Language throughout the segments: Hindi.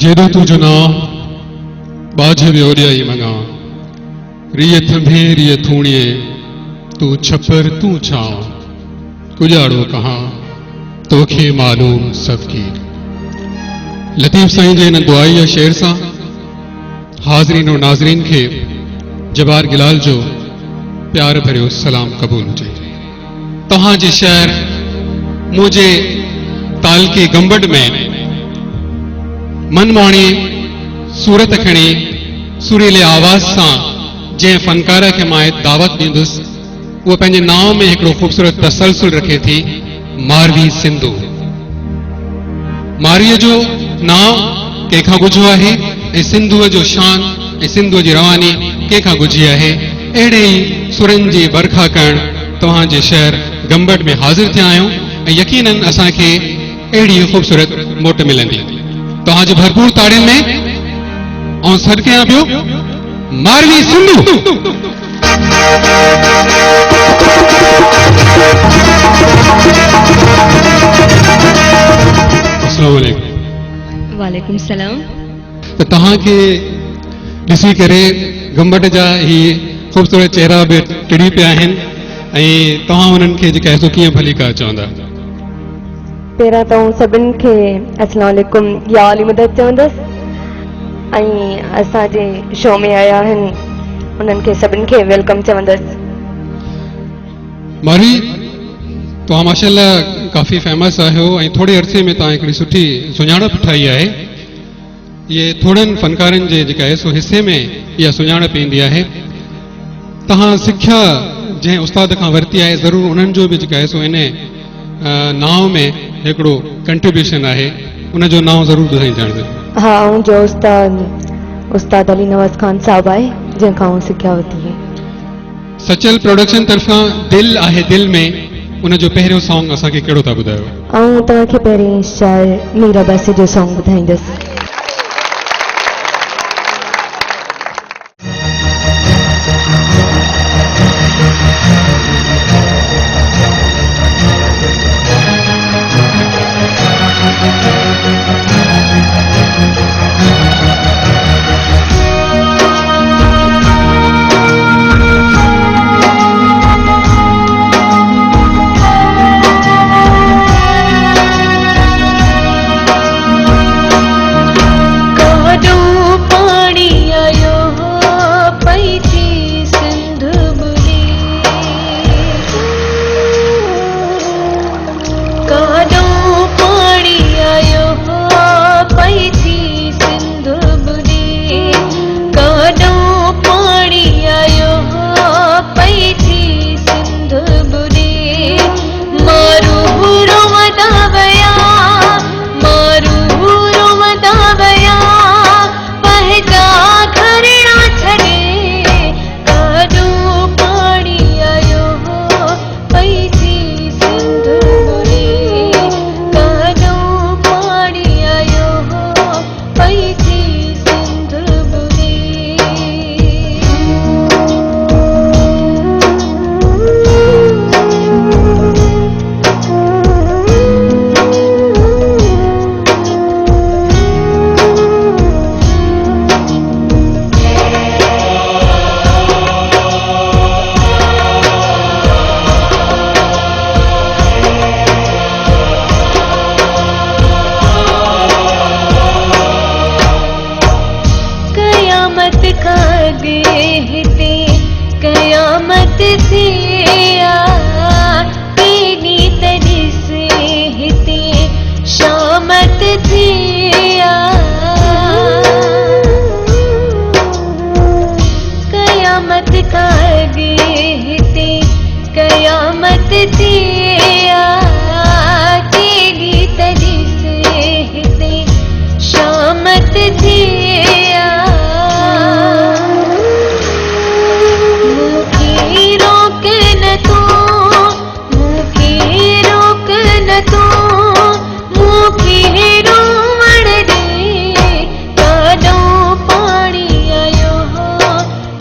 जेदो तू जुना बाझ व्योरियाई मंगा रिय थंभे रिय थूणिए तू छपर तू छाव कुजाड़ो कहा तोखे मालूम सबकी। लतीफ़ साईं जे इन दुआई शेर सां हाज़रीन और नाज़रीन के जबार गिलाल जो प्यार भरियो सलाम क़बूल हुजे। तहां जे शहर मुझे ताल के गंबड़ में मनमाणी सूरत खणी सुरीले आवाज़ सां जै फनकार के मां दावत दींदुसि वो पंहिंजे नाव में एक खूबसूरत तसलसल रखे थी, मारवी सिंधु। मारवीअ जो नाव कंहिंखां गुझो आहे ऐं सिंधुअ जो शान ऐं सिंधुअ जी रवानी कंहिंखां गुझी आहे। अहिड़े ई सुरनि जी बरखा करण तव्हां जे शहर गंबड़ में हाज़िर थिया आहियूं ऐं यकीनन असांखे अहिड़ी खूबसूरत मोट मिलंदी। तव्हांजे भरपूर ताड़ियुनि में ऐं सदके पियो मारवी सिंधु। अस्सलाम वालेकुम। वालेकुम सलाम। तो तहां के ॾिसी करे गंबड़ जा ही खूबसूरत चेहरा भी टिड़ी पिया आहिनि ऐं तव्हां उन्हनि खे जेका आहे कीअं भली का चवंदा? पहिरां त सभिनि खे अस्सलाम वालेकुम या अली मदद चवंदसि ऐं असांजे शो में आया आहिनि उन्हनि खे सभिनि खे वेलकम चवंदसि। मारवी तव्हां माशाअल्लाह काफ़ी फेमस आहियो ऐं थोरे अरसे में तव्हां हिकिड़ी सुठी सुञाणप ठाही आहे। ये थोड़नि फनकारनि जे जेका आहे सो हिस्से में इहा सुञाणप ईंदी आहे। तव्हां सिख्या जंहिं उस्ताद खां वरिती आहे ज़रूरु उन्हनि जो बि जेका आहे सो इन नाव में हिकिड़ो कंट्रीब्यूशन आहे, उनजो नाव ज़रूरु ॿुधाईंदड़। हा, मुंहिंजो उस्ताद अली नवाज़ खान साहब आहे जंहिंखां सिख्या वरिती आहे। सचल प्रोडक्शन तरफ़ां दिल आहे दिल में उनजो पहिरियों सॉन्ग असांखे कहिड़ो था ॿुधायो? ऐं तव्हांखे पहिरीं शायर मीरा बासी जो सॉन्ग ॿुधाईंदसि।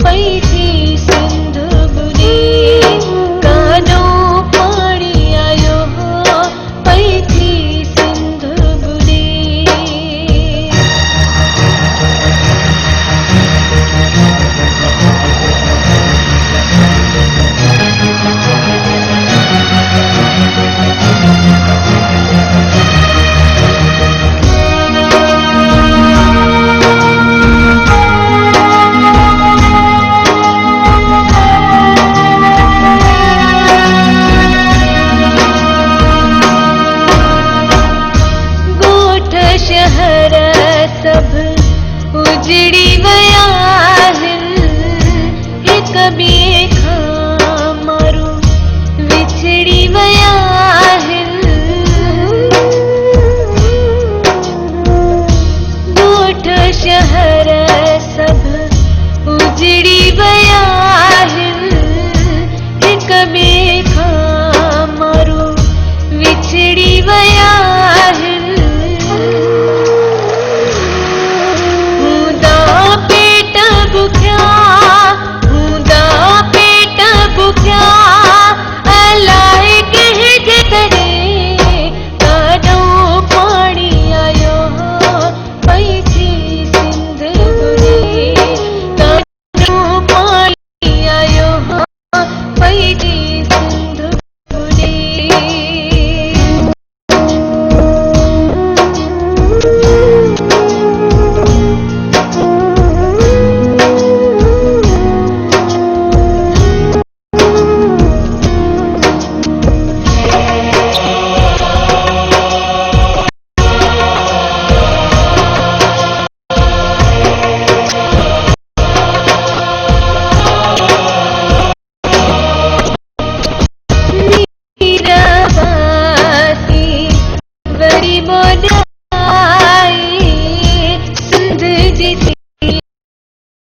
पैथी सिंधु बुरी कानो पाणी बोलिया